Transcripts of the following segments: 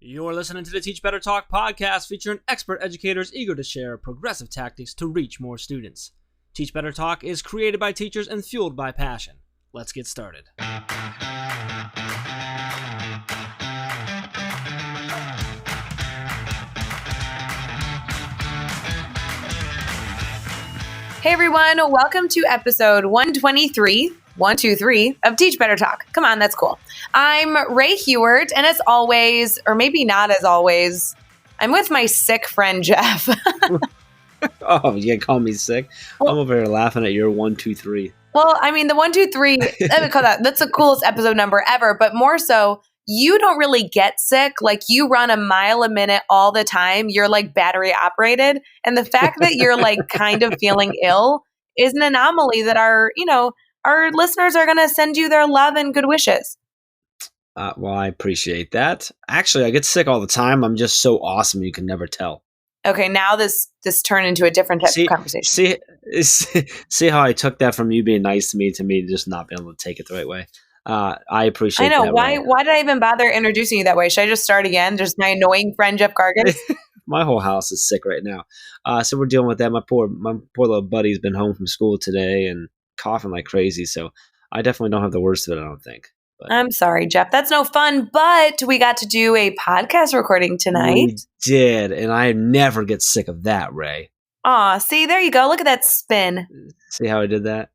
You're listening to the Teach Better Talk podcast featuring expert educators eager to share progressive tactics to reach more students. Teach Better Talk is created by teachers and fueled by passion. Let's get started. Hey everyone, welcome to episode 123 of Teach Better Talk. Come on, that's cool. I'm Ray Hewart, and as always, or maybe not as always, I'm with my sick friend, Jeff. Oh, you call me sick? Well, I'm over here laughing at your 123. Well, I mean, the 123, that's the coolest episode number ever, but more so, you don't really get sick. Like, you run a mile a minute all the time. You're like battery operated. And the fact that you're like kind of feeling ill is an anomaly that our listeners are going to send you their love and good wishes. Well, I appreciate that. Actually, I get sick all the time. I'm just so awesome you can never tell. Okay, now this turned into a different type of conversation. See how I took that from you being nice to me just not being able to take it the right way. I appreciate that. I know. Why did I even bother introducing you that way? Should I just start again? There's my annoying friend, Jeff Gargan. My whole house is sick right now. So we're dealing with that. My poor little buddy's been home from school today and coughing like crazy. So I definitely don't have the worst of it, I don't think. But I'm sorry, Jeff. That's no fun, but we got to do a podcast recording tonight. We did, and I never get sick of that, Ray. Aw, see, there you go. Look at that spin. See how I did that?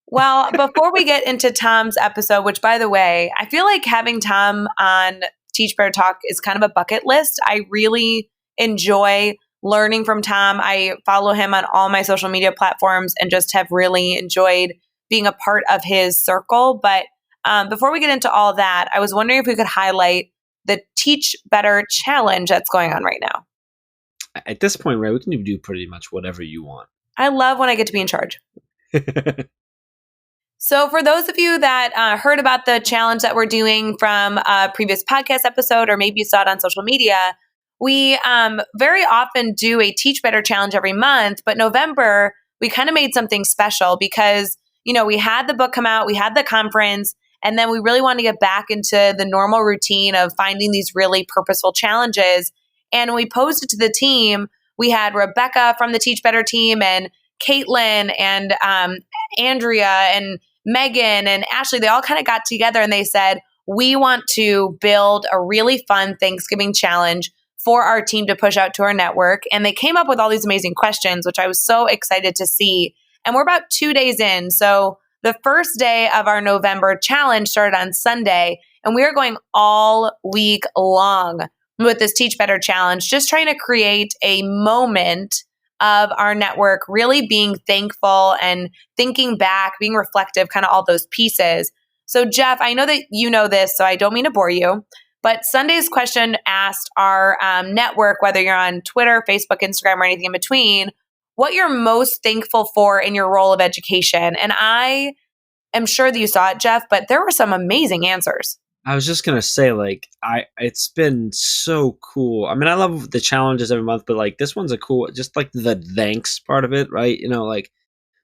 Well, before we get into Tom's episode, which, by the way, I feel like having Tom on Teach Better Talk is kind of a bucket list. I really enjoy learning from Tom. I follow him on all my social media platforms and just have really enjoyed being a part of his circle. But before we get into all that, I was wondering if we could highlight the Teach Better challenge that's going on right now. At this point, Ray, we can do pretty much whatever you want. I love when I get to be in charge. So for those of you that heard about the challenge that we're doing from a previous podcast episode, or maybe you saw it on social media, we very often do a Teach Better challenge every month. But November, we kind of made something special because, we had the book come out, we had the conference, and then we really wanted to get back into the normal routine of finding these really purposeful challenges. And we posed it to the team. We had Rebecca from the Teach Better team and Caitlin and Andrea and Megan and Ashley. They all kind of got together and they said, we want to build a really fun Thanksgiving challenge for our team to push out to our network. And they came up with all these amazing questions, which I was so excited to see. And we're about 2 days in. So the first day of our November challenge started on Sunday, and we are going all week long with this Teach Better challenge, just trying to create a moment of our network really being thankful and thinking back, being reflective, kind of all those pieces. So Jeff, I know that you know this, so I don't mean to bore you, but Sunday's question asked our network, whether you're on Twitter, Facebook, Instagram, or anything in between, what you're most thankful for in your role of education. And I am sure that you saw it, Jeff, but there were some amazing answers. I was just going to say, it's been so cool. I mean, I love the challenges every month, but this one's a cool, just like the thanks part of it, right?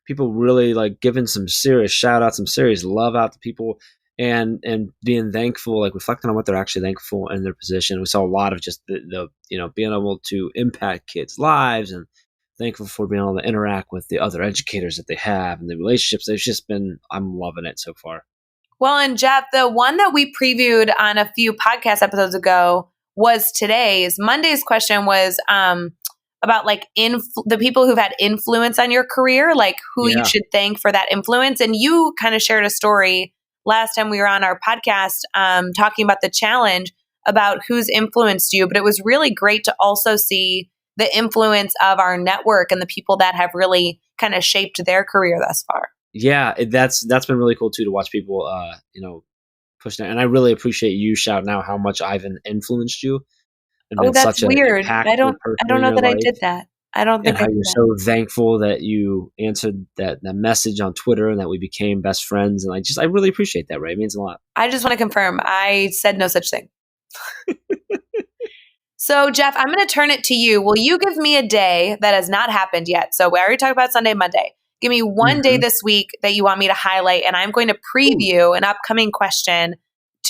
People really giving some serious shout outs, some serious love out to people and being thankful, reflecting on what they're actually thankful in their position. We saw a lot of just the being able to impact kids' lives and thankful for being able to interact with the other educators that they have and the relationships. I'm loving it so far. Well, and Jeff, the one that we previewed on a few podcast episodes ago was today's. Monday's question was about the people who've had influence on your career, who you should thank for that influence. And you kind of shared a story last time we were on our podcast talking about the challenge about who's influenced you. But it was really great to also see the influence of our network and the people that have really kind of shaped their career thus far. Yeah, that's been really cool too, to watch people, push that. And I really appreciate you shouting out how much I've influenced you. Oh, that's weird. I don't know that I did that. I don't think and how you're so thankful that you answered that message on Twitter and that we became best friends. And I really appreciate that, Ray. It means a lot. I just want to confirm I said no such thing. So, Jeff, I'm going to turn it to you. Will you give me a day that has not happened yet? So we already talked about Sunday, Monday. Give me one day this week that you want me to highlight, and I'm going to preview an upcoming question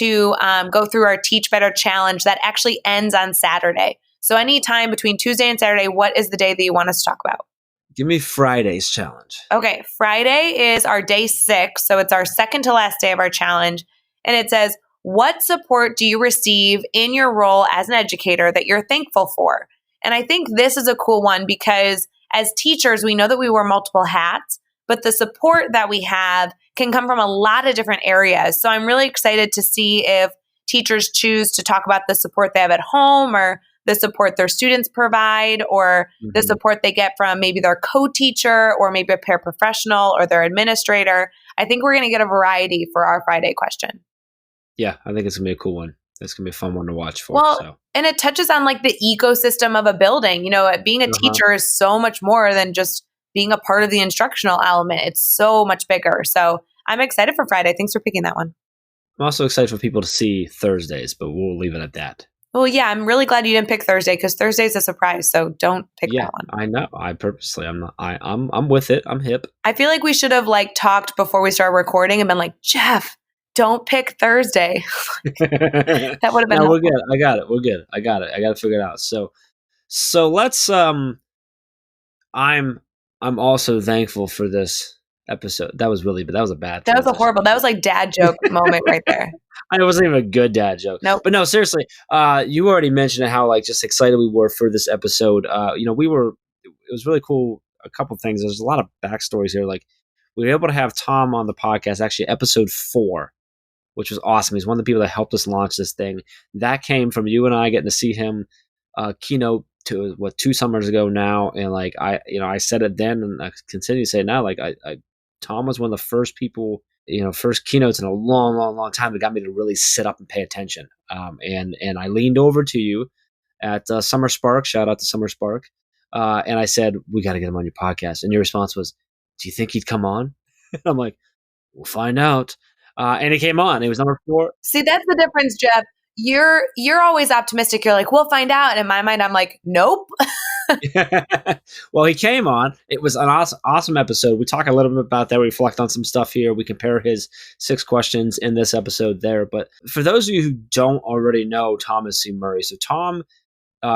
to go through our Teach Better challenge that actually ends on Saturday. So anytime between Tuesday and Saturday, what is the day that you want us to talk about? Give me Friday's challenge. Okay, Friday is our day 6. So it's our second to last day of our challenge. And it says, what support do you receive in your role as an educator that you're thankful for? And I think this is a cool one because as teachers, we know that we wear multiple hats, but the support that we have can come from a lot of different areas. So I'm really excited to see if teachers choose to talk about the support they have at home or the support their students provide or the support they get from maybe their co-teacher or maybe a paraprofessional or their administrator. I think we're going to get a variety for our Friday question. Yeah, I think it's going to be a cool one. It's going to be a fun one to watch for. Well, and it touches on like the ecosystem of a building. Being a teacher is so much more than just being a part of the instructional element. It's so much bigger. So I'm excited for Friday. Thanks for picking that one. I'm also excited for people to see Thursdays, but we'll leave it at that. Well, yeah, I'm really glad you didn't pick Thursday because Thursday's a surprise. So don't pick that one. I know. I purposely, I'm with it. I'm hip. I feel like we should have talked before we started recording and been like, Jeff, don't pick Thursday. That would have been. No, we're good. I got it. We're good. I got it. I got to figure it out. So let's. I'm also thankful for this episode. That was a bad. That was a horrible. That was like dad joke moment right there. It wasn't even a good dad joke. Nope. But no, seriously. You already mentioned how just excited we were for this episode. We were. It was really cool. A couple things. There's a lot of backstories here. We were able to have Tom on the podcast. Actually, episode 4. Which was awesome. He's one of the people that helped us launch this thing. That came from you and I getting to see him keynote to 2 summers ago now. And I said it then and I continue to say it now. Tom was one of the first people, first keynotes in a long, long, long time that got me to really sit up and pay attention. And I leaned over to you at Summer Spark. Shout out to Summer Spark. And I said, we got to get him on your podcast. And your response was, do you think he'd come on? And I'm like, we'll find out. And it came on. It was number 4. See, that's the difference, Jeff. You're always optimistic. You're like, we'll find out. And in my mind, I'm like, nope. Well, he came on. It was an awesome episode. We talk a little bit about that. We reflect on some stuff here. We compare his 6 questions in this episode there. But for those of you who don't already know Thomas C. Murray, so Tom,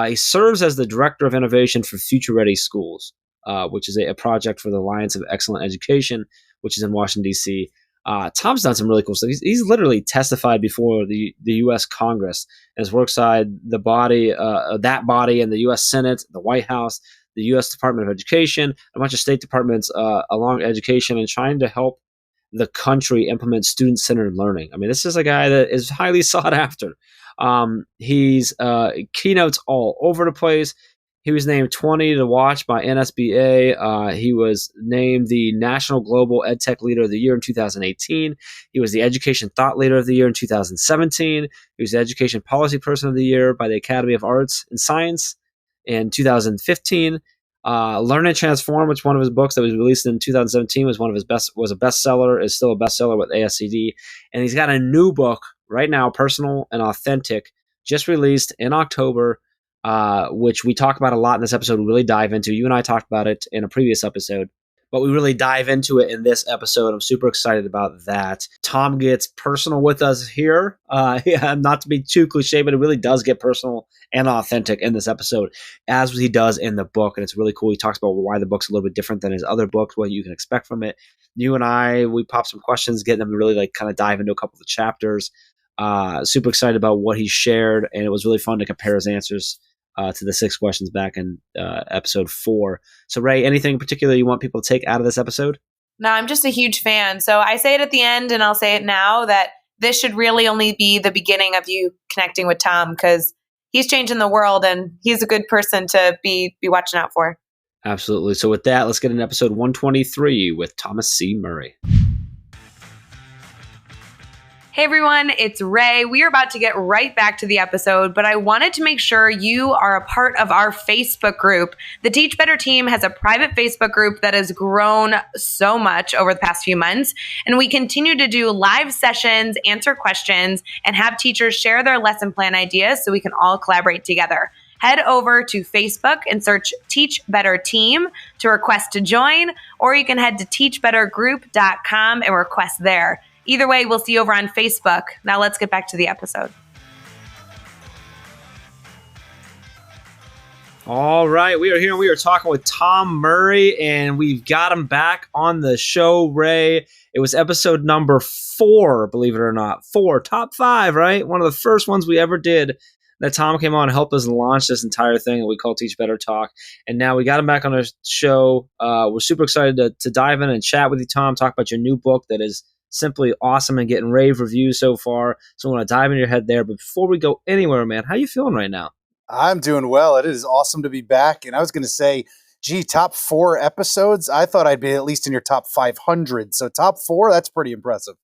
he serves as the Director of Innovation for Future Ready Schools, which is a project for the Alliance of Excellent Education, which is in Washington, D.C. Tom's done some really cool stuff. He's literally testified before the U.S. Congress and has worked side the body, that body, and the U.S. Senate, the White House, the U.S. Department of Education, a bunch of state departments along education, and trying to help the country implement student-centered learning. I mean, this is a guy that is highly sought after. He's keynotes all over the place. He was named 20 to watch by NSBA. He was named the National Global EdTech Leader of the Year in 2018. He was the Education Thought Leader of the Year in 2017. He was the Education Policy Person of the Year by the Academy of Arts and Science in 2015. Learn and Transform, which one of his books that was released in 2017 was was a bestseller, is still a bestseller with ASCD. And he's got a new book right now, Personal and Authentic, just released in October, which we talk about a lot in this episode. We really dive into. You and I talked about it in a previous episode, but we really dive into it in this episode. I'm super excited about that. Tom gets personal with us here. Not to be too cliche, but it really does get personal and authentic in this episode, as he does in the book. And it's really cool. He talks about why the book's a little bit different than his other books, what you can expect from it. You and I, we popped some questions, getting them to really kind of dive into a couple of the chapters. Super excited about what he shared, and it was really fun to compare his answers to the 6 questions back in episode 4. So, Ray, anything in particular you want people to take out of this episode? No, I'm just a huge fan. So I say it at the end, and I'll say it now, that this should really only be the beginning of you connecting with Tom, because he's changing the world, and he's a good person to be watching out for. Absolutely. So with that, let's get into episode 123 with Thomas C. Murray. Hey everyone, it's Ray. We are about to get right back to the episode, but I wanted to make sure you are a part of our Facebook group. The TeachBetter team has a private Facebook group that has grown so much over the past few months, and we continue to do live sessions, answer questions, and have teachers share their lesson plan ideas so we can all collaborate together. Head over to Facebook and search TeachBetter Team to request to join, or you can head to teachbettergroup.com and request there. Either way, we'll see you over on Facebook. Now let's get back to the episode. All right, we are here and we are talking with Tom Murray, and we've got him back on the show, Ray. It was episode number 4, believe it or not. 4, top 5, right? One of the first ones we ever did that Tom came on and helped us launch this entire thing that we call TeachBetter Talk. And now we got him back on our show. We're super excited to dive in and chat with you, Tom, talk about your new book that is simply awesome and getting rave reviews so far. So I want to dive into your head there. But before we go anywhere, man, how you feeling right now? I'm doing well. It is awesome to be back. And I was going to say, gee, top 4 episodes. I thought I'd be at least in your top 500. So top 4, that's pretty impressive.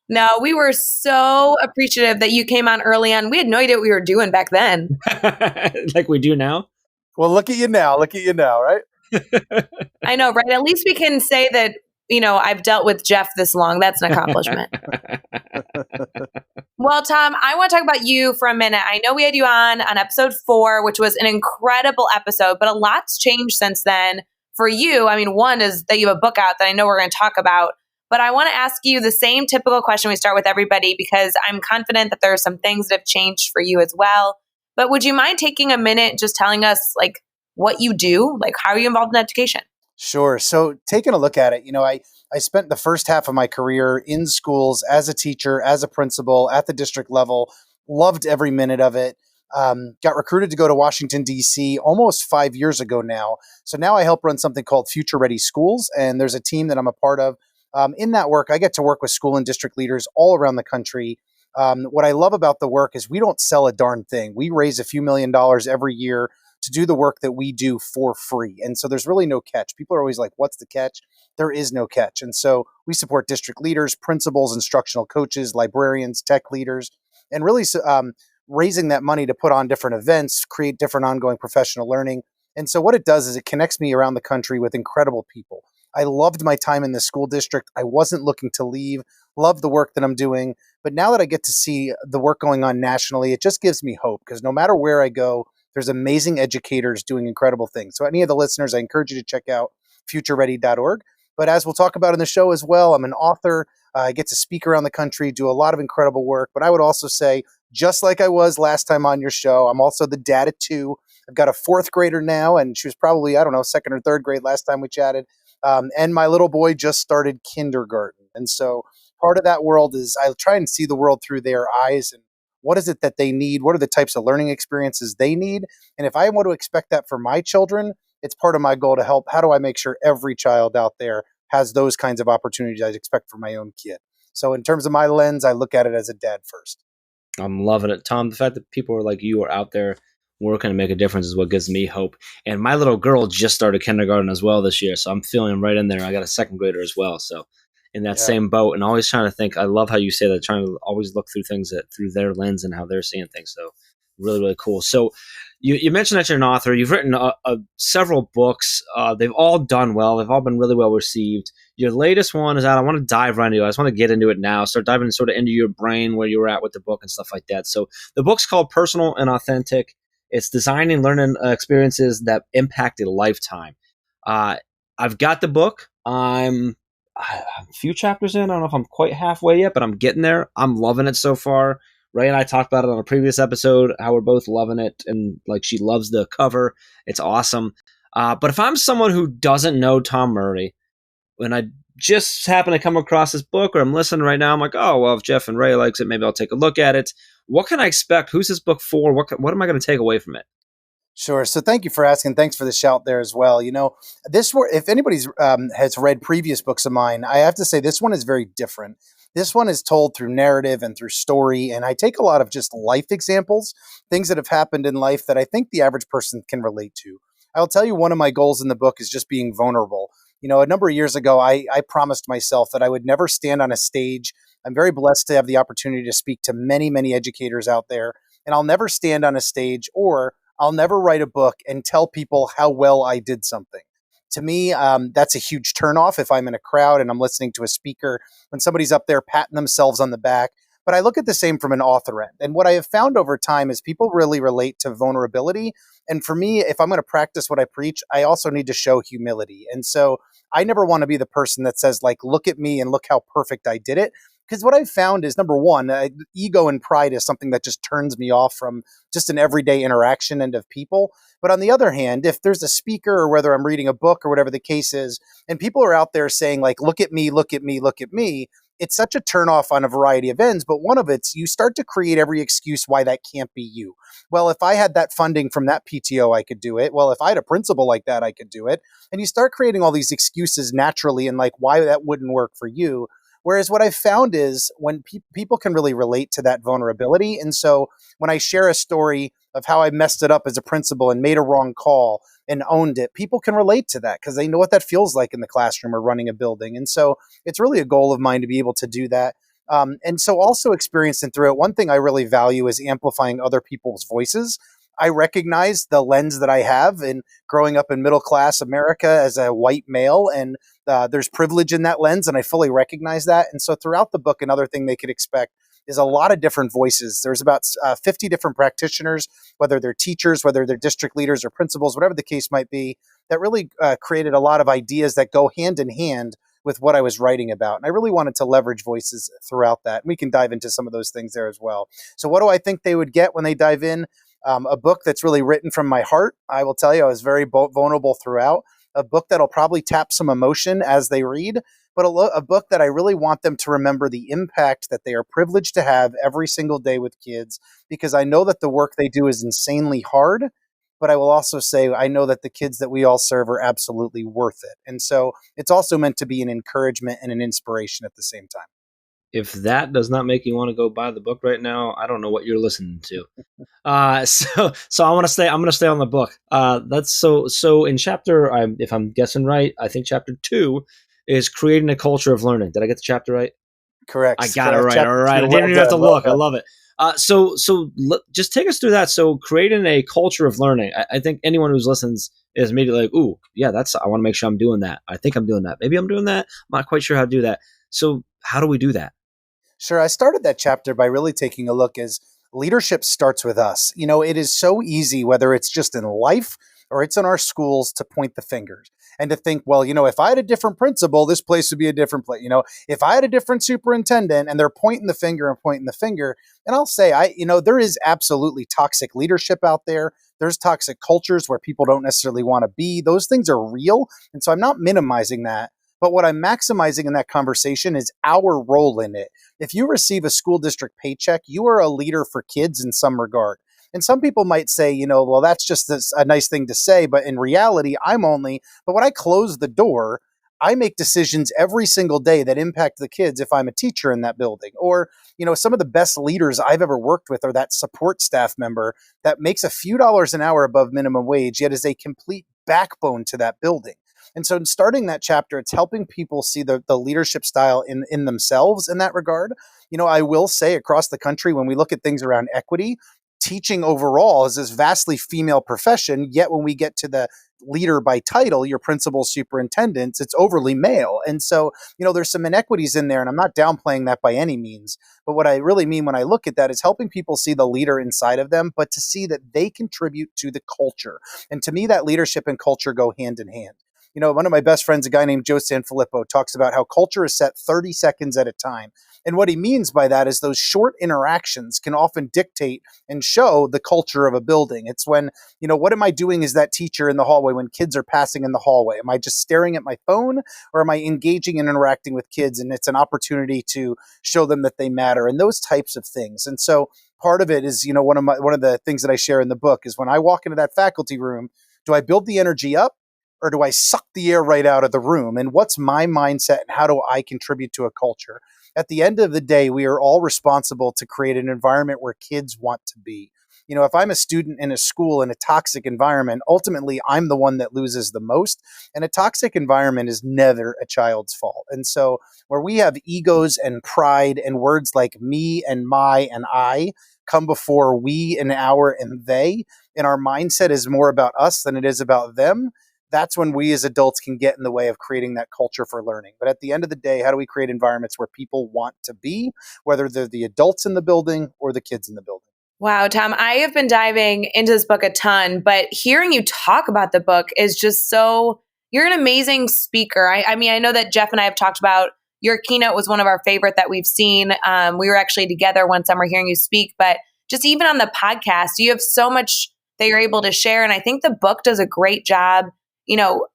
No, we were so appreciative that you came on early on. We had no idea what we were doing back then. Like we do now? Well, look at you now. Look at you now, right? I know, right? At least we can say that, I've dealt with Jeff this long. That's an accomplishment. Well, Tom, I want to talk about you for a minute. I know we had you on episode 4, which was an incredible episode, but a lot's changed since then for you. I mean, one is that you have a book out that I know we're going to talk about, but I want to ask you the same typical question we start with everybody, because I'm confident that there are some things that have changed for you as well. But would you mind taking a minute just telling us what you do? How are you involved in education? Sure. So taking a look at it, I spent the first half of my career in schools as a teacher, as a principal at the district level, loved every minute of it. Got recruited to go to Washington, D.C. almost 5 years ago now. So now I help run something called Future Ready Schools. And there's a team that I'm a part of. In that work, I get to work with school and district leaders all around the country. What I love about the work is we don't sell a darn thing. We raise a few $1,000,000 every year to do the work that we do for free. And so there's really no catch. People are always like, what's the catch? There is no catch. And so we support district leaders, principals, instructional coaches, librarians, tech leaders, and really raising that money to put on different events, create different ongoing professional learning. And so what it does is it connects me around the country with incredible people. I loved my time in the school district. I wasn't looking to leave, love the work that I'm doing. But now that I get to see the work going on nationally, it just gives me hope, because no matter where I go, there's amazing educators doing incredible things. So any of the listeners, I encourage you to check out futureready.org. But as we'll talk about in the show as well, I'm an author. I get to speak around the country, do a lot of incredible work. But I would also say, just like I was last time on your show, I'm also the dad of 2. I've got a 4th grader now, and she was probably, 2nd or 3rd grade last time we chatted. And my little boy just started kindergarten. And so part of that world is I try and see the world through their eyes, and what is it that they need? What are the types of learning experiences they need? And if I want to expect that for my children, it's part of my goal to help. How do I make sure every child out there has those kinds of opportunities I'd expect for my own kid? So in terms of my lens, I look at it as a dad first. I'm loving it, Tom. The fact that people like you are out there working to make a difference is what gives me hope. And my little girl just started kindergarten as well this year, so I'm feeling right in there. I got a 2nd grader as well, so in that same boat, and always trying to think. I love how you say that, trying to always look through things through their lens and how they're seeing things. So really, really cool. So you mentioned that you're an author. You've written several books. They've all done well. They've all been really well received. Your latest one is out. I want to dive right into it. I just want to get into it now. Start diving sort of into your brain, where you were at with the book and stuff like that. So the book's called Personal and Authentic. It's designing learning experiences that impact a lifetime. I've got the book. I'm a few chapters in. I don't know if I'm quite halfway yet, but I'm getting there. I'm loving it so far. Ray and I talked about it on a previous episode, how we're both loving it, and she loves the cover. It's awesome. But if I'm someone who doesn't know Tom Murray, and I just happen to come across this book, or I'm listening right now, I'm like, oh, well, if Jeff and Ray likes it, maybe I'll take a look at it. What can I expect? Who's this book for? What am I going to take away from it? Sure. So thank you for asking. Thanks for the shout there as well. If anybody's has read previous books of mine, I have to say this one is very different. This one is told through narrative and through story, and I take a lot of just life examples, things that have happened in life that I think the average person can relate to. I'll tell you, one of my goals in the book is just being vulnerable. A number of years ago, I promised myself that I would never stand on a stage. I'm very blessed to have the opportunity to speak to many, many educators out there, and I'll never stand on a stage, or I'll never write a book and tell people how well I did something. To me, that's a huge turnoff if I'm in a crowd and I'm listening to a speaker, when somebody's up there patting themselves on the back. But I look at the same from an author end. And what I have found over time is people really relate to vulnerability. And for me, if I'm going to practice what I preach, I also need to show humility. And so I never want to be the person that says, look at me and look how perfect I did it. because what I've found is, number one, ego and pride is something that just turns me off from just an everyday interaction and of people. But on the other hand, if there's a speaker or whether I'm reading a book or whatever the case is, and people are out there saying like, look at me, look at me, look at me, it's such a turnoff on a variety of ends. But one of it's, you start to create every excuse why that can't be you. Well, if I had that funding from that PTO, I could do it. Well, if I had a principal like that, I could do it. And you start creating all these excuses naturally and like why that wouldn't work for you. Whereas what I've found is when people can really relate to that vulnerability. And so when I share a story of how I messed it up as a principal and made a wrong call and owned it, people can relate to that because they know what that feels like in the classroom or running a building. And so it's really a goal of mine to be able to do that. And so also experiencing through it, one thing I really value is amplifying other people's voices. I recognize the lens that I have in growing up in middle class America as a white male, and there's privilege in that lens, and I fully recognize that. And so throughout the book, another thing they could expect is a lot of different voices. There's about 50 different practitioners, whether they're teachers, whether they're district leaders or principals, whatever the case might be, that really created a lot of ideas that go hand in hand with what I was writing about. And I really wanted to leverage voices throughout that. And we can dive into some of those things there as well. So what do I think they would get when they dive in? A book that's really written from my heart. I will tell you, I was very vulnerable throughout. A book that'll probably tap some emotion as they read, but a book that I really want them to remember the impact that they are privileged to have every single day with kids, because I know that the work they do is insanely hard, but I will also say I know that the kids that we all serve are absolutely worth it. And so it's also meant to be an encouragement and an inspiration at the same time. If that does not make you want to go buy the book right now, I don't know what you're listening to. So I'm gonna stay on the book. That's so in chapter, if I'm guessing right, I think chapter 2 is creating a culture of learning. Did I get the chapter right? Correct. I got Correct. it right. All right. I didn't even have to look. I love it. Just take us through that. So creating a culture of learning. I think anyone who's listens is immediately like, ooh, yeah, I want to make sure I'm doing that. I think I'm doing that. Maybe I'm doing that. I'm not quite sure how to do that. So how do we do that? Sure. I started that chapter by really taking a look as leadership starts with us. You know, it is so easy, whether it's just in life or it's in our schools, to point the fingers and to think, well, you know, if I had a different principal, this place would be a different place. You know, if I had a different superintendent, and they're pointing the finger and pointing the finger. And I'll say, there is absolutely toxic leadership out there. There's toxic cultures where people don't necessarily want to be. Those things are real. And so I'm not minimizing that. But what I'm maximizing in that conversation is our role in it. If you receive a school district paycheck, you are a leader for kids in some regard. And some people might say, well, that's just a nice thing to say. But in reality, but when I close the door, I make decisions every single day that impact the kids if I'm a teacher in that building. Or, some of the best leaders I've ever worked with are that support staff member that makes a few dollars an hour above minimum wage, yet is a complete backbone to that building. And so in starting that chapter, it's helping people see the leadership style in themselves in that regard. I will say across the country, when we look at things around equity, teaching overall is this vastly female profession. Yet when we get to the leader by title, your principal, superintendents, it's overly male. And so, there's some inequities in there, and I'm not downplaying that by any means. But what I really mean when I look at that is helping people see the leader inside of them, but to see that they contribute to the culture. And to me, that leadership and culture go hand in hand. One of my best friends, a guy named Joe Sanfilippo, talks about how culture is set 30 seconds at a time. And what he means by that is those short interactions can often dictate and show the culture of a building. It's when, what am I doing as that teacher in the hallway when kids are passing in the hallway? Am I just staring at my phone, or am I engaging and interacting with kids? And it's an opportunity to show them that they matter and those types of things. And so part of it is, one of the things that I share in the book is when I walk into that faculty room, do I build the energy up, or do I suck the air right out of the room? And what's my mindset, and how do I contribute to a culture? At the end of the day, we are all responsible to create an environment where kids want to be. If I'm a student in a school in a toxic environment, ultimately I'm the one that loses the most. And a toxic environment is never a child's fault. And so where we have egos and pride and words like me and my and I come before we and our and they, and our mindset is more about us than it is about them, that's when we as adults can get in the way of creating that culture for learning. But at the end of the day, how do we create environments where people want to be, whether they're the adults in the building or the kids in the building? Wow, Tom, I have been diving into this book a ton, but hearing you talk about the book is just you're an amazing speaker. I mean, I know that Jeff and I have talked about your keynote was one of our favorite that we've seen. We were actually together one summer hearing you speak, but just even on the podcast, you have so much that you're able to share. And I think the book does a great job,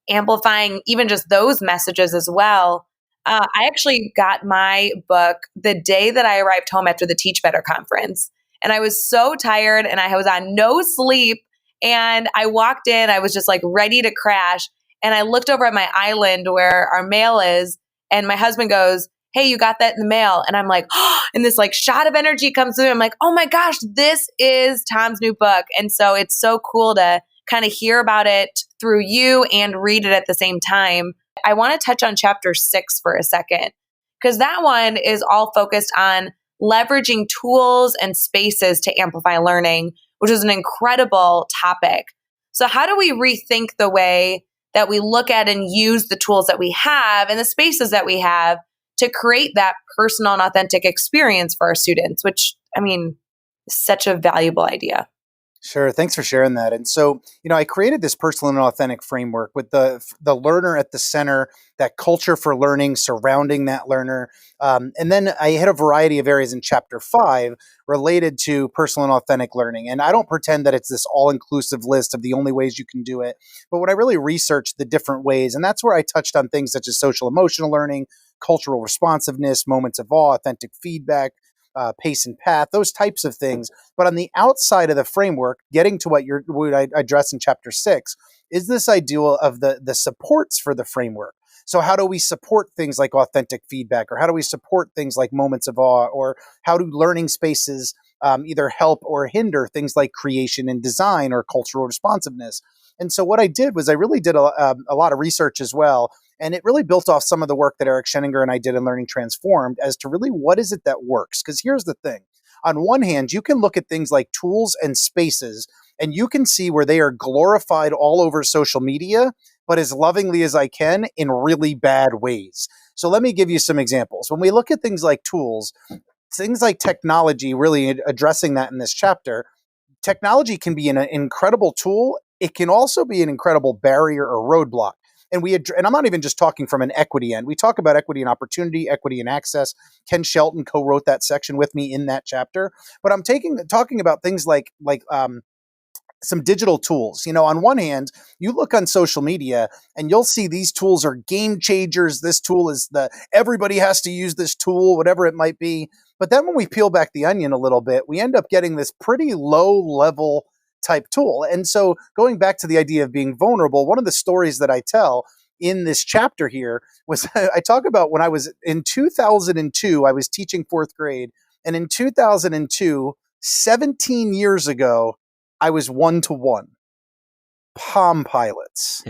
amplifying even just those messages as well. I actually got my book the day that I arrived home after the TeachBetter conference. And I was so tired and I was on no sleep. And I walked in, I was just like ready to crash. And I looked over at my island where our mail is. And my husband goes, "Hey, you got that in the mail?" And I'm like, oh, and this like shot of energy comes through. I'm like, oh my gosh, this is Tom's new book. And so it's so cool to kind of hear about it through you and read it at the same time. I want to touch on chapter 6 for a second, because that one is all focused on leveraging tools and spaces to amplify learning, which is an incredible topic. So how do we rethink the way that we look at and use the tools that we have and the spaces that we have to create that personal and authentic experience for our students, which, I mean, is such a valuable idea. Sure. Thanks for sharing that. And so, I created this personal and authentic framework with the learner at the center, that culture for learning surrounding that learner. And then I hit a variety of areas in chapter 5 related to personal and authentic learning. And I don't pretend that it's this all-inclusive list of the only ways you can do it. But when I really researched the different ways, and that's where I touched on things such as social emotional learning, cultural responsiveness, moments of awe, authentic feedback, pace and path, those types of things. But on the outside of the framework, getting to what I address in chapter 6, is this idea of the supports for the framework. So how do we support things like authentic feedback, or how do we support things like moments of awe, or how do learning spaces either help or hinder things like creation and design or cultural responsiveness? And so what I did was I really did a lot of research as well. And it really built off some of the work that Eric Scheninger and I did in Learning Transformed as to really what is it that works? Because here's the thing. On one hand, you can look at things like tools and spaces, and you can see where they are glorified all over social media, but as lovingly as I can in really bad ways. So let me give you some examples. When we look at things like tools, things like technology, really addressing that in this chapter, technology can be an incredible tool. It can also be an incredible barrier or roadblock. And I'm not even just talking from an equity end. We talk about equity and opportunity, equity and access. Ken Shelton co-wrote that section with me in that chapter. But I'm talking about things like some digital tools. On one hand, you look on social media and you'll see these tools are game changers. This tool is everybody has to use this tool, whatever it might be. But then when we peel back the onion a little bit, we end up getting this pretty low level type tool. And so going back to the idea of being vulnerable, one of the stories that I tell in this chapter here was I talk about when I was in 2002, I was teaching 4th grade. And in 2002, 17 years ago, I was one-to-one. Palm Pilots.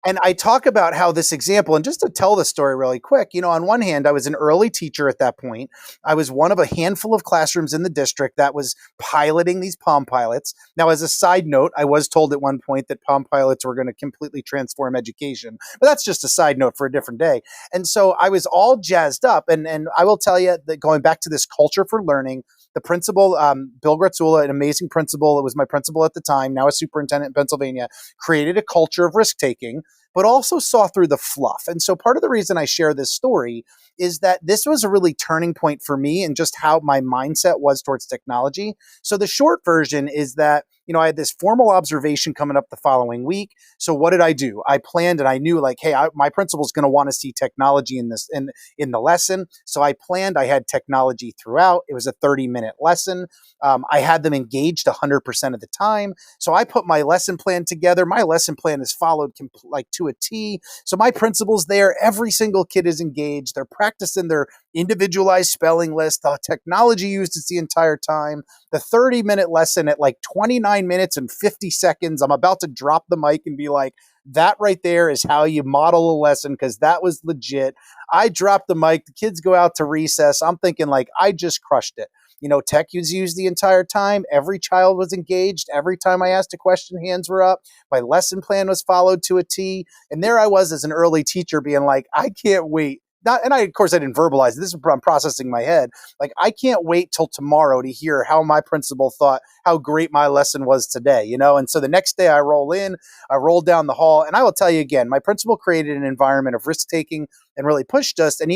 And I talk about how this example, and just to tell the story really quick, on one hand, I was an early teacher at that point. I was one of a handful of classrooms in the district that was piloting these Palm Pilots. Now, as a side note, I was told at one point that Palm Pilots were going to completely transform education, but that's just a side note for a different day. And so I was all jazzed up. And I will tell you that going back to this culture for learning, the principal, Bill Gratzula, an amazing principal, it was my principal at the time, now a superintendent in Pennsylvania, created a culture of risk-taking, but also saw through the fluff. And so part of the reason I share this story is that this was a really turning point for me and just how my mindset was towards technology. So the short version is that, I had this formal observation coming up the following week. So what did I do? I planned, and I knew hey, my principal's going to want to see technology in the lesson. So I planned, I had technology throughout. It was a 30-minute lesson. I had them engaged 100% of the time. So I put my lesson plan together. My lesson plan is followed to a T. So my principal's there. Every single kid is engaged. They're practicing their individualized spelling list. The technology used is the entire time. The 30-minute lesson at 29 minutes and 50 seconds, I'm about to drop the mic and be like, that right there is how you model a lesson, because that was legit. I dropped the mic. The kids go out to recess. I'm thinking I just crushed it. Tech was used the entire time. Every child was engaged. Every time I asked a question, hands were up. My lesson plan was followed to a T. And there I was as an early teacher being I can't wait not, and I, of course, I didn't verbalize it. This is, I'm processing in my head. Like, I can't wait till tomorrow to hear how my principal thought how great my lesson was today, you know? And so the next day I roll down the hall, and I will tell you again, my principal created an environment of risk taking and really pushed us. And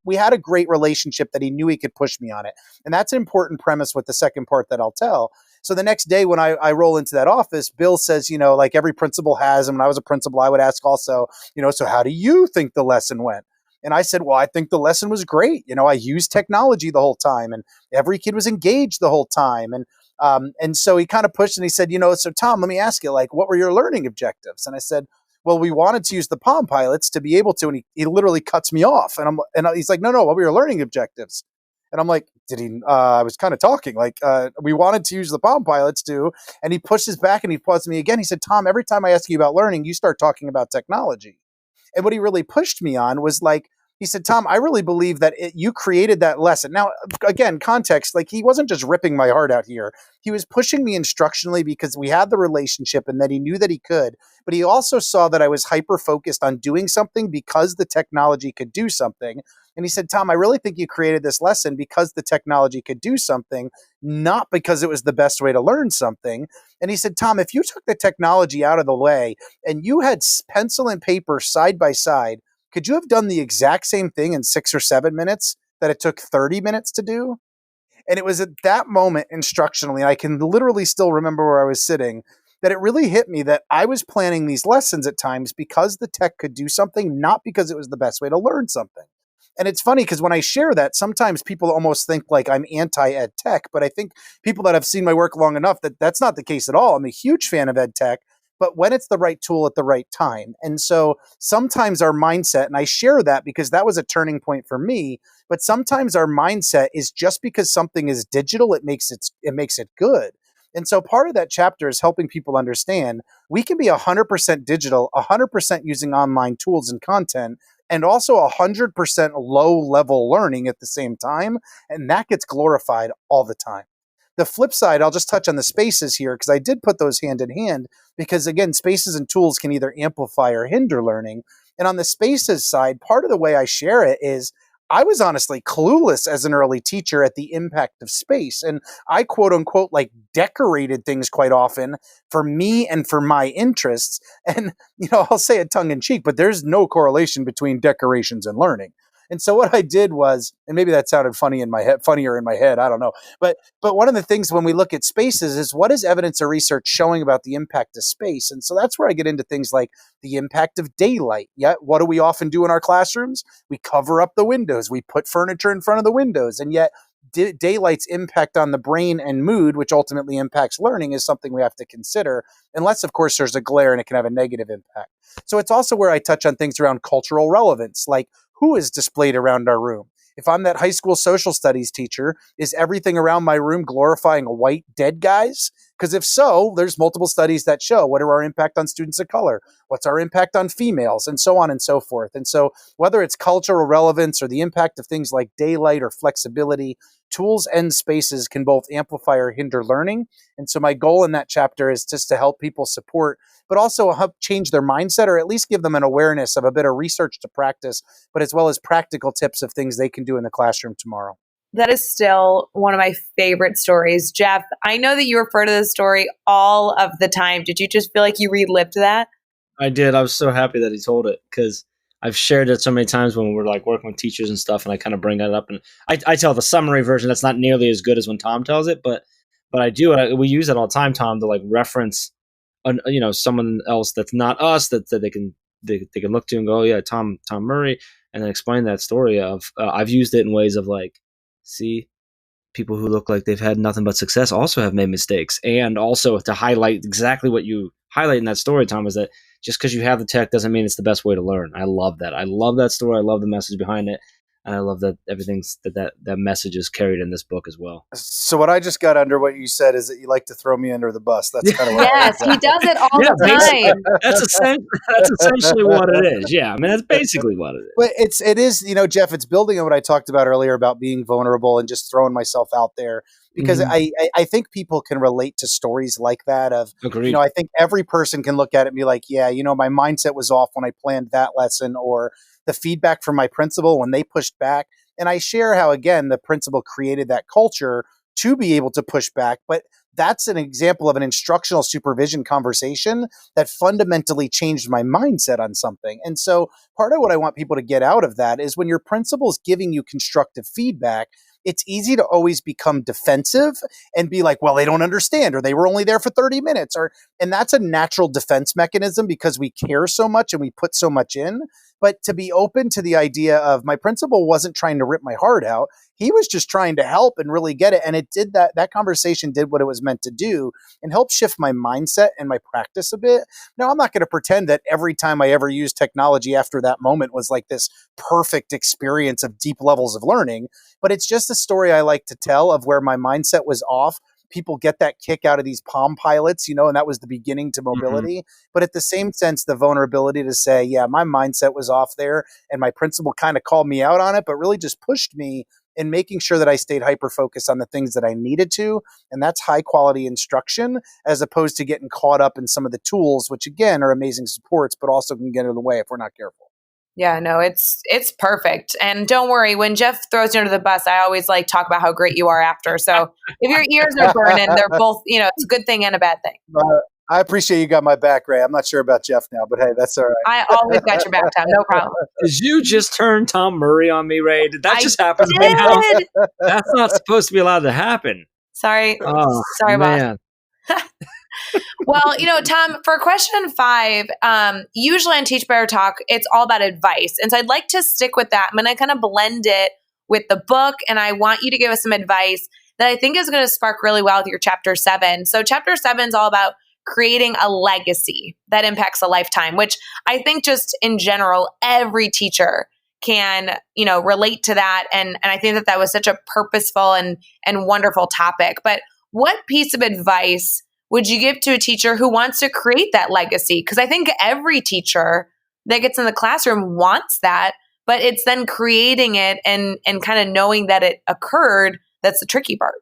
we had a great relationship that he knew he could push me on it. And that's an important premise with the second part that I'll tell. So the next day when I roll into that office, Bill says, you know, like every principal has, and when I was a principal, I would ask also, you know, so how do you think the lesson went? And I said, well, I think the lesson was great. You know, I used technology the whole time and every kid was engaged the whole time. And so he kind of pushed and he said, you know, so Tom, let me ask you, like, what were your learning objectives? And I said, well, we wanted to use the Palm Pilots to be able to, and he literally cuts me off. And he's like, no, what were your learning objectives? And I'm like, I was kind of talking like, we wanted to use the Palm Pilots to, and he pushes back and he pauses me again. He said, Tom, every time I ask you about learning, you start talking about technology. And what he really pushed me on was like, he said, Tom, I really believe that you created that lesson. Now, again, context, like he wasn't just ripping my heart out here. He was pushing me instructionally because we had the relationship and that he knew that he could. But he also saw that I was hyper-focused on doing something because the technology could do something. And he said, Tom, I really think you created this lesson because the technology could do something, not because it was the best way to learn something. And he said, Tom, if you took the technology out of the way and you had pencil and paper side by side, could you have done the exact same thing in 6 or 7 minutes that it took 30 minutes to do? And it was at that moment instructionally, I can literally still remember where I was sitting, that it really hit me that I was planning these lessons at times because the tech could do something, not because it was the best way to learn something. And it's funny because when I share that, sometimes people almost think like I'm anti-ed tech, but I think people that have seen my work long enough that that's not the case at all. I'm a huge fan of ed tech, but when it's the right tool at the right time. And so sometimes our mindset, and I share that because that was a turning point for me, but sometimes our mindset is just because something is digital, it makes it good. And so part of that chapter is helping people understand we can be 100% digital, 100% using online tools and content, and also 100% low level learning at the same time. And that gets glorified all the time. The flip side, I'll just touch on the spaces here because I did put those hand in hand because, again, spaces and tools can either amplify or hinder learning. And on the spaces side, part of the way I share it is I was honestly clueless as an early teacher at the impact of space. And I, quote unquote, like decorated things quite often for me and for my interests. And, you know, I'll say it tongue in cheek, but there's no correlation between decorations and learning. And so what I did was, and maybe that sounded funnier in my head, I don't know. But one of the things when we look at spaces is what is evidence or research showing about the impact of space? And so that's where I get into things like the impact of daylight. Yeah, what do we often do in our classrooms? We cover up the windows, we put furniture in front of the windows, and yet daylight's impact on the brain and mood, which ultimately impacts learning, is something we have to consider, unless, of course, there's a glare and it can have a negative impact. So it's also where I touch on things around cultural relevance, like who is displayed around our room. If I'm that high school social studies teacher, is everything around my room glorifying white dead guys? Because if so, there's multiple studies that show what are our impact on students of color, what's our impact on females, and so on and so forth. And so whether it's cultural relevance or the impact of things like daylight or flexibility, tools and spaces can both amplify or hinder learning. And so my goal in that chapter is just to help people support, but also help change their mindset or at least give them an awareness of a bit of research to practice, but as well as practical tips of things they can do in the classroom tomorrow. That is still one of my favorite stories. Jeff, I know that you refer to this story all of the time. Did you just feel like you relived that? I did. I was so happy that he told it because I've shared it so many times when we're like working with teachers and stuff, and I kind of bring that up. And I tell the summary version that's not nearly as good as when Tom tells it, but I do. We use it all the time, Tom, to like reference, someone else that's not us that they can look to and go, oh yeah, Tom Murray, and then explain that story of I've used it in ways of like, see, people who look like they've had nothing but success also have made mistakes, and also to highlight exactly what you highlight in that story, Tom, is that just because you have the tech doesn't mean it's the best way to learn. I love that. I love that story. I love the message behind it. And I love that everything's that message is carried in this book as well. So what I just got under what you said is that you like to throw me under the bus. That's kind of what yes, he does it all the time. That's essentially what it is. Yeah, I mean that's basically what it is. But it is, Jeff. It's building on what I talked about earlier about being vulnerable and just throwing myself out there because I think people can relate to stories like that. Of Agreed. I think every person can look at it and be like, yeah, my mindset was off when I planned that lesson, or the feedback from my principal when they pushed back. And I share how, again, the principal created that culture to be able to push back. But that's an example of an instructional supervision conversation that fundamentally changed my mindset on something. And so part of what I want people to get out of that is when your principal's giving you constructive feedback, it's easy to always become defensive and be like, well, they don't understand, or they were only there for 30 minutes. And that's a natural defense mechanism because we care so much and we put so much in. But to be open to the idea of my principal wasn't trying to rip my heart out. He was just trying to help and really get it. And it did that conversation did what it was meant to do and help shift my mindset and my practice a bit. Now, I'm not going to pretend that every time I ever used technology after that moment was like this perfect experience of deep levels of learning, but it's just a story I like to tell of where my mindset was off. People get that kick out of these Palm Pilots, and that was the beginning to mobility. But at the same sense, the vulnerability to say, yeah, my mindset was off there and my principal kind of called me out on it, but really just pushed me in making sure that I stayed hyper-focused on the things that I needed to. And that's high quality instruction as opposed to getting caught up in some of the tools, which again are amazing supports, but also can get in the way if we're not careful. Yeah, no, it's perfect. And don't worry, when Jeff throws you under the bus, I always talk about how great you are after. So if your ears are burning, they're both, it's a good thing and a bad thing. I appreciate you got my back, Ray. I'm not sure about Jeff now, but hey, that's all right. I always got your back, Tom. No problem. Did you just turn Tom Murray on me, Ray? Did that just happen right now? That's not supposed to be allowed to happen. Sorry. Oh, sorry, man. boss. Well, Tom, for question 5, usually on TeachBetter Talk, it's all about advice. And so I'd like to stick with that. I'm going to kind of blend it with the book, and I want you to give us some advice that I think is going to spark really well with your chapter 7. So chapter 7 is all about creating a legacy that impacts a lifetime, which I think just in general, every teacher can, relate to that. And I think that was such a purposeful and wonderful topic. But what piece of advice would you give to a teacher who wants to create that legacy? Because I think every teacher that gets in the classroom wants that, but it's then creating it and kind of knowing that it occurred that's the tricky part.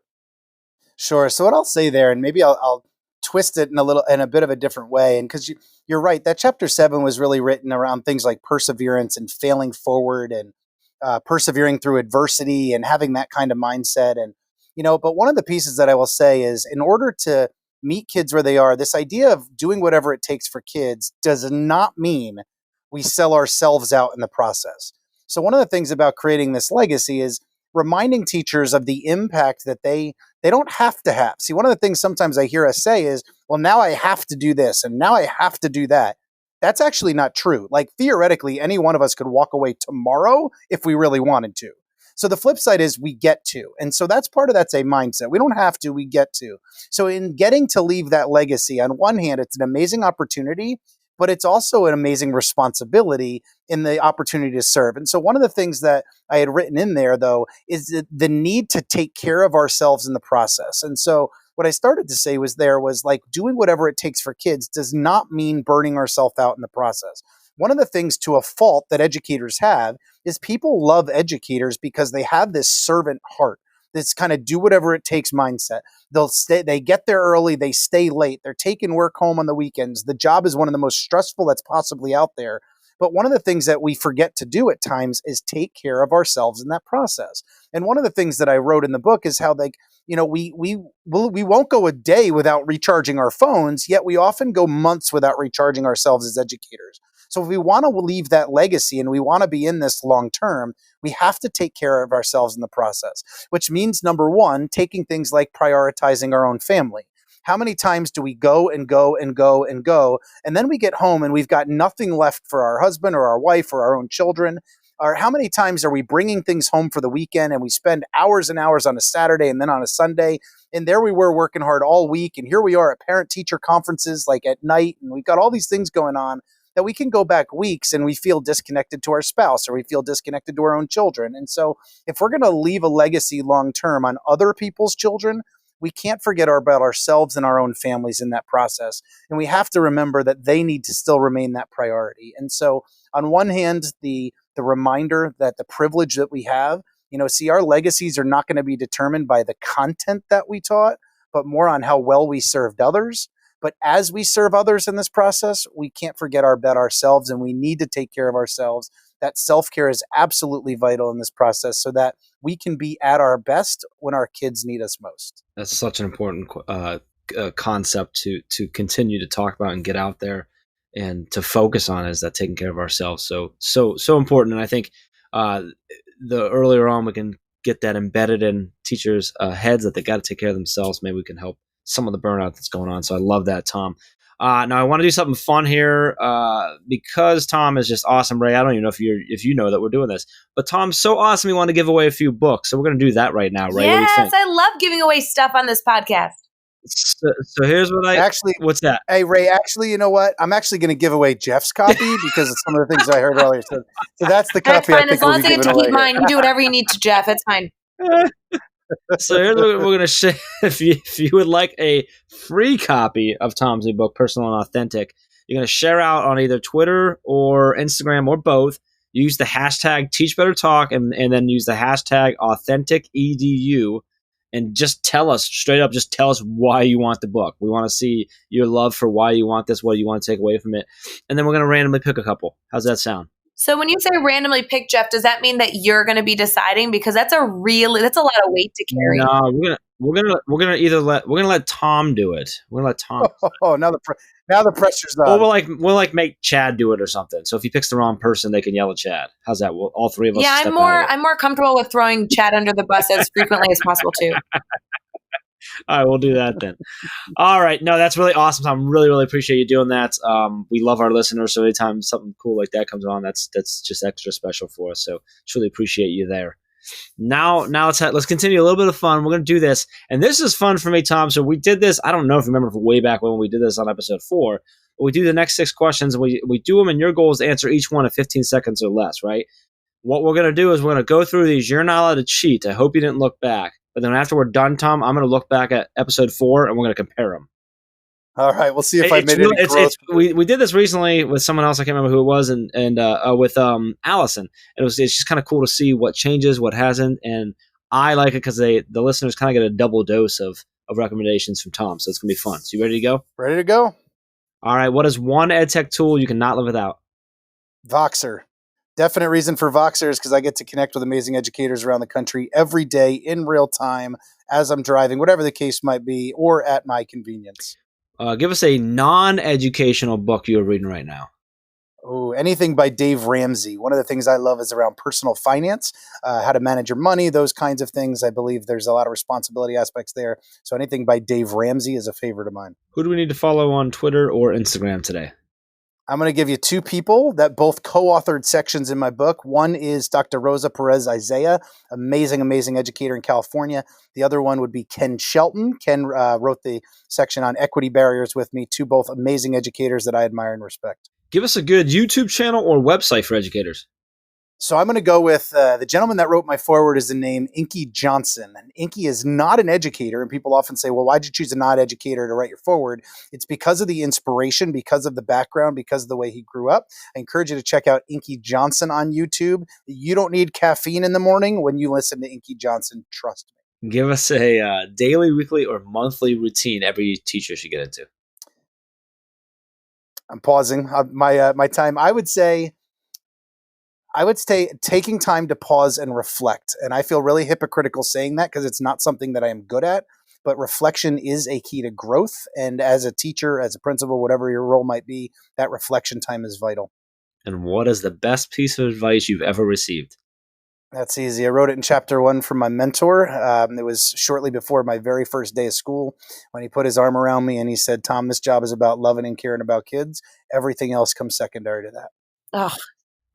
Sure. So what I'll say there, and maybe I'll twist it in a bit of a different way, and because you're right, that chapter 7 was really written around things like perseverance and failing forward and persevering through adversity and having that kind of mindset. And but one of the pieces that I will say is, in order to meet kids where they are, this idea of doing whatever it takes for kids does not mean we sell ourselves out in the process. So one of the things about creating this legacy is reminding teachers of the impact that they don't have to have. See, one of the things sometimes I hear us say is, well, now I have to do this and now I have to do that. That's actually not true. Like, theoretically, any one of us could walk away tomorrow if we really wanted to. So the flip side is we get to. And so that's a mindset. We don't have to, we get to. So in getting to leave that legacy, on one hand, it's an amazing opportunity, but it's also an amazing responsibility in the opportunity to serve. And so one of the things that I had written in there, though, is the need to take care of ourselves in the process. And so what I started to say was like, doing whatever it takes for kids does not mean burning ourselves out in the process. One of the things, to a fault, that educators have is people love educators because they have this servant heart, this kind of do whatever it takes mindset. They get there early, they stay late, they're taking work home on the weekends. The job is one of the most stressful that's possibly out there. But one of the things that we forget to do at times is take care of ourselves in that process. And one of the things that I wrote in the book is how we won't go a day without recharging our phones, yet we often go months without recharging ourselves as educators. So if we want to leave that legacy and we want to be in this long term, we have to take care of ourselves in the process, which means, number one, taking things like prioritizing our own family. How many times do we go and go and go and go, and then we get home and we've got nothing left for our husband or our wife or our own children? Or how many times are we bringing things home for the weekend and we spend hours and hours on a Saturday and then on a Sunday, and there we were working hard all week, and here we are at parent-teacher conferences like at night, and we've got all these things going on that we can go back weeks and we feel disconnected to our spouse or we feel disconnected to our own children. And so if we're going to leave a legacy long-term on other people's children, we can't forget about ourselves and our own families in that process. And we have to remember that they need to still remain that priority. And so on one hand, the reminder that the privilege that we have, see, our legacies are not going to be determined by the content that we taught, but more on how well we served others. But as we serve others in this process, we can't forget about ourselves, and we need to take care of ourselves that self-care is absolutely vital in this process so that we can be at our best when our kids need us most. That's such an important concept to continue to talk about and get out there and to focus on, is that taking care of ourselves. So important. And I think the earlier on we can get that embedded in teachers' heads that they got to take care of themselves, maybe we can help some of the burnout that's going on. So I love that, Tom. Now I want to do something fun here because Tom is just awesome. Ray, I don't even know if you know that we're doing this, but Tom's so awesome. We want to give away a few books, so we're going to do that right now. Ray, what do you Yes, think? I love giving away stuff on this podcast. So here's what what's that? Hey, Ray, actually, you know what? I'm actually going to give away Jeff's copy because of some of the things I heard earlier. So that's the That's copy I fine. think As long we'll as be I get giving to away keep here. mine, you do whatever you need to, Jeff. It's fine. So here's what we're going to share. If you would like a free copy of Tom's new book, Personal and Authentic, you're going to share out on either Twitter or Instagram or both. Use the hashtag TeachBetterTalk and then use the hashtag AuthenticEDU. And just tell us straight up, just tell us why you want the book. We want to see your love for why you want this, what you want to take away from it. And then we're going to randomly pick a couple. How's that sound? So when you say randomly pick, Jeff, does that mean that you're going to be deciding? Because that's a lot of weight to carry. No, we're gonna let Tom do it. We're gonna let Tom. Oh, now the pressure's Or on. we'll make Chad do it or something. So if he picks the wrong person, they can yell at Chad. How's that? Well, all three of us. Yeah, I'm more comfortable with throwing Chad under the bus as frequently as possible too. All right, we'll do that then. All right, no, that's really awesome, Tom. Really, really appreciate you doing that. We love our listeners, so anytime something cool like that comes on, that's just extra special for us. So truly appreciate you there. Now let's continue a little bit of fun. We're going to do this, and this is fun for me, Tom. So we did this. I don't know if you remember from way back when we did this on episode 4. But we do the next 6 questions, and we do them, and your goal is to answer each one in 15 seconds or less, right? What we're going to do is we're going to go through these. You're not allowed to cheat. I hope you didn't look back. But then after we're done, Tom, I'm going to look back at episode 4, and we're going to compare them. All right, we'll see if I made any growth. We did this recently with someone else. I can't remember who it was, and with Allison. It's just kind of cool to see what changes, what hasn't, and I like it because the listeners kind of get a double dose of recommendations from Tom. So it's gonna be fun. So you ready to go? Ready to go. All right. What is one ed tech tool you cannot live without? Voxer. Definite reason for Voxer is because I get to connect with amazing educators around the country every day in real time as I'm driving, whatever the case might be, or at my convenience. Give us a non-educational book you're reading right now. Oh, anything by Dave Ramsey. One of the things I love is around personal finance, how to manage your money, those kinds of things. I believe there's a lot of responsibility aspects there. So anything by Dave Ramsey is a favorite of mine. Who do we need to follow on Twitter or Instagram today? I'm going to give you 2 people that both co-authored sections in my book. One is Dr. Rosa Perez Isaiah, amazing, amazing educator in California. The other one would be Ken Shelton. Ken wrote the section on equity barriers with me. 2 both amazing educators that I admire and respect. Give us a good YouTube channel or website for educators. So I'm going to go with the gentleman that wrote my foreword is the name Inky Johnson. And Inky is not an educator. And people often say, well, why'd you choose a not educator to write your foreword? It's because of the inspiration, because of the background, because of the way he grew up. I encourage you to check out Inky Johnson on YouTube. You don't need caffeine in the morning when you listen to Inky Johnson. Trust me. Give us a daily, weekly, or monthly routine every teacher should get into. I'm pausing my time. I would say taking time to pause and reflect. And I feel really hypocritical saying that because it's not something that I am good at, but reflection is a key to growth. And as a teacher, as a principal, whatever your role might be, that reflection time is vital. And what is the best piece of advice you've ever received? That's easy. I wrote it in chapter 1 from my mentor. It was shortly before my very first day of school when he put his arm around me and he said, Tom, this job is about loving and caring about kids. Everything else comes secondary to that. Oh.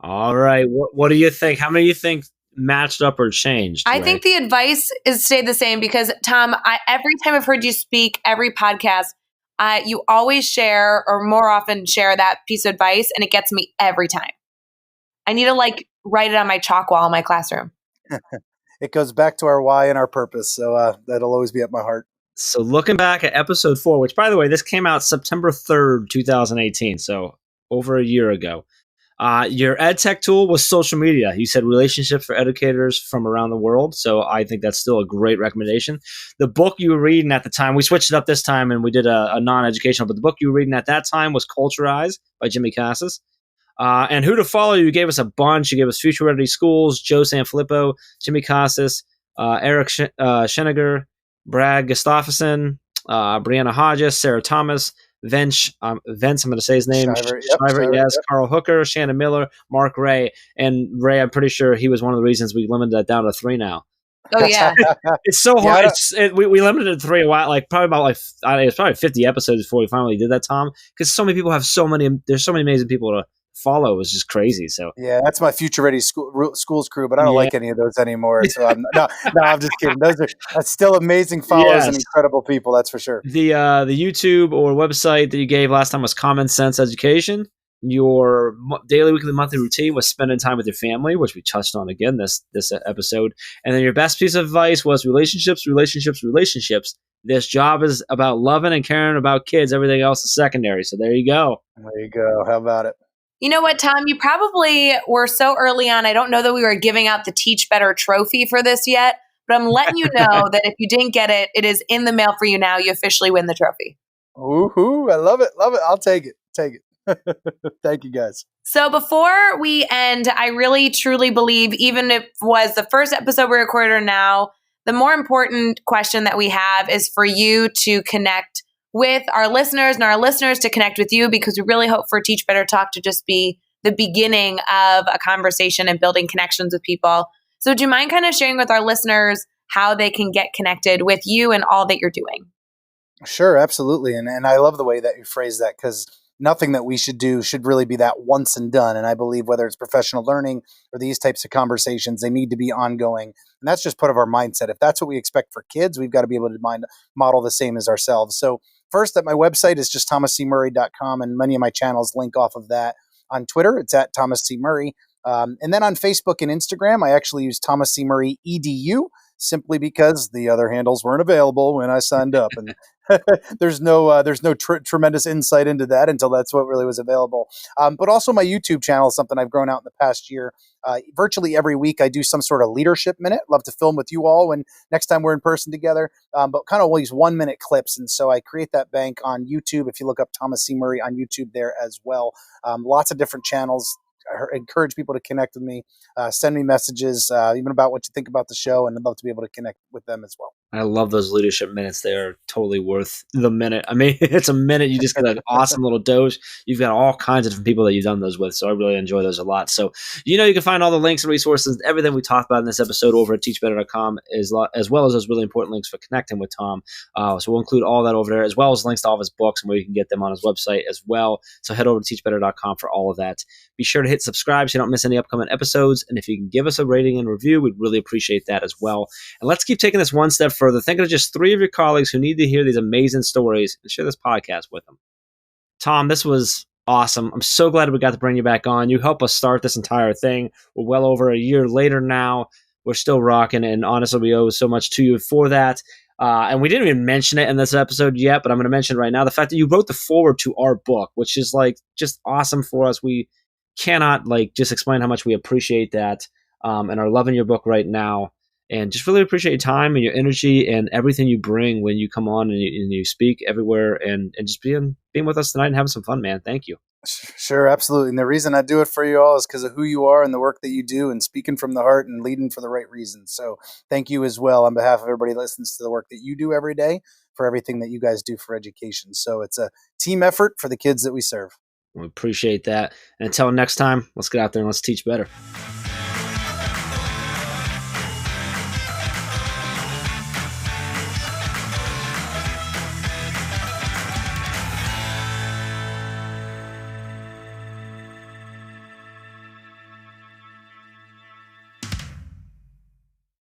All right. What do you think? How many do you think matched up or changed? I think the advice is stayed the same because, Tom, every time I've heard you speak, every podcast, you always share or more often share that piece of advice, and it gets me every time. I need to write it on my chalk wall in my classroom. It goes back to our why and our purpose. So that'll always be at my heart. So looking back at episode 4, which, by the way, this came out September 3rd, 2018. So over a year ago. Your ed tech tool was social media. You said relationships for educators from around the world. So I think that's still a great recommendation. The book you were reading at the time, we switched it up this time and we did a non-educational, but the book you were reading at that time was Culturize by Jimmy Cassis. And who to follow, you gave us a bunch. You gave us Future Ready Schools, Joe Sanfilippo, Jimmy Casas, Eric Scheniger, Brad Gustafson, Brianna Hodges, Sarah Thomas, Vence, I'm going to say his name, Shiver, Shiver, Shiver, yes, Carl Hooker, Shannon Miller, Mark Ray. And Ray, I'm pretty sure he was one of the reasons we limited that down to 3 now. Oh yeah. It's so Yeah, hard. We limited it to 3 a while, like probably about it's probably 50 episodes before we finally did that, Tom. Because so many people have there's so many amazing people to follow. It's just crazy. So yeah, that's my Future Ready Schools crew, but I don't yeah, like any of those anymore. So I'm just kidding. That's still amazing followers and yes. incredible people. That's for sure. The YouTube or website that you gave last time was Common Sense Education. Your daily, weekly, monthly routine was spending time with your family, which we touched on again this episode. And then your best piece of advice was relationships, relationships, relationships. This job is about loving and caring about kids. Everything else is secondary. So there you go. There you go. How about it? You know what, Tom? You probably were so early on. I don't know that we were giving out the TeachBetter trophy for this yet, but I'm letting you know that if you didn't get it, it is in the mail for you now. You officially win the trophy. Woohoo. I love it. Love it. I'll take it. Take it. Thank you, guys. So before we end, I really truly believe, even if it was the first episode we recorded or now, the more important question that we have is for you to connect with our listeners and our listeners to connect with you, because we really hope for TeachBetter Talk to just be the beginning of a conversation and building connections with people. So do you mind kind of sharing with our listeners how they can get connected with you and all that you're doing? Sure, absolutely. And I love the way that you phrase that, because nothing that we should do should really be that once and done. And I believe whether it's professional learning or these types of conversations, they need to be ongoing. And that's just part of our mindset. If that's what we expect for kids, we've got to be able to model the same as ourselves. So first, at my website is just thomascmurray.com, and many of my channels link off of that. On Twitter, it's at Thomas C. Murray. And then on Facebook and Instagram, I actually use Thomas C. Murray EDU, simply because the other handles weren't available when I signed up. And there's no tremendous insight into that until that's what really was available. But also my YouTube channel is something I've grown out in the past year. Virtually every week I do some sort of leadership minute. Love to film with you all when next time we're in person together, but kind of always 1-minute clips. And so I create that bank on YouTube. If you look up Thomas C. Murray on YouTube there as well. Lots of different channels. I encourage people to connect with me, send me messages, even about what you think about the show, and I'd love to be able to connect with them as well. I love those leadership minutes. They are totally worth the minute. I mean, it's a minute. You just get an awesome little dose. You've got all kinds of different people that you've done those with. So I really enjoy those a lot. So, you can find all the links and resources, everything we talked about in this episode over at teachbetter.com, as well as those really important links for connecting with Tom. So we'll include all that over there, as well as links to all of his books and where you can get them on his website as well. So head over to teachbetter.com for all of that. Be sure to hit subscribe so you don't miss any upcoming episodes. And if you can give us a rating and review, we'd really appreciate that as well. And let's keep taking this one step further. Think of just 3 of your colleagues who need to hear these amazing stories and share this podcast with them. Tom, this was awesome. I'm so glad we got to bring you back on. You helped us start this entire thing. We're well over a year later now. We're still rocking, and honestly, we owe so much to you for that. And we didn't even mention it in this episode yet, but I'm going to mention it right now. The fact that you wrote the foreword to our book, which is just awesome for us. We cannot just explain how much we appreciate that and are loving your book right now. And just really appreciate your time and your energy and everything you bring when you come on and you speak everywhere, and just being with us tonight and having some fun, man. Thank you. Sure, absolutely. And the reason I do it for you all is because of who you are and the work that you do, and speaking from the heart and leading for the right reasons. So thank you as well on behalf of everybody that listens to the work that you do every day, for everything that you guys do for education. So it's a team effort for the kids that we serve. We appreciate that. And until next time, let's get out there and let's teach better.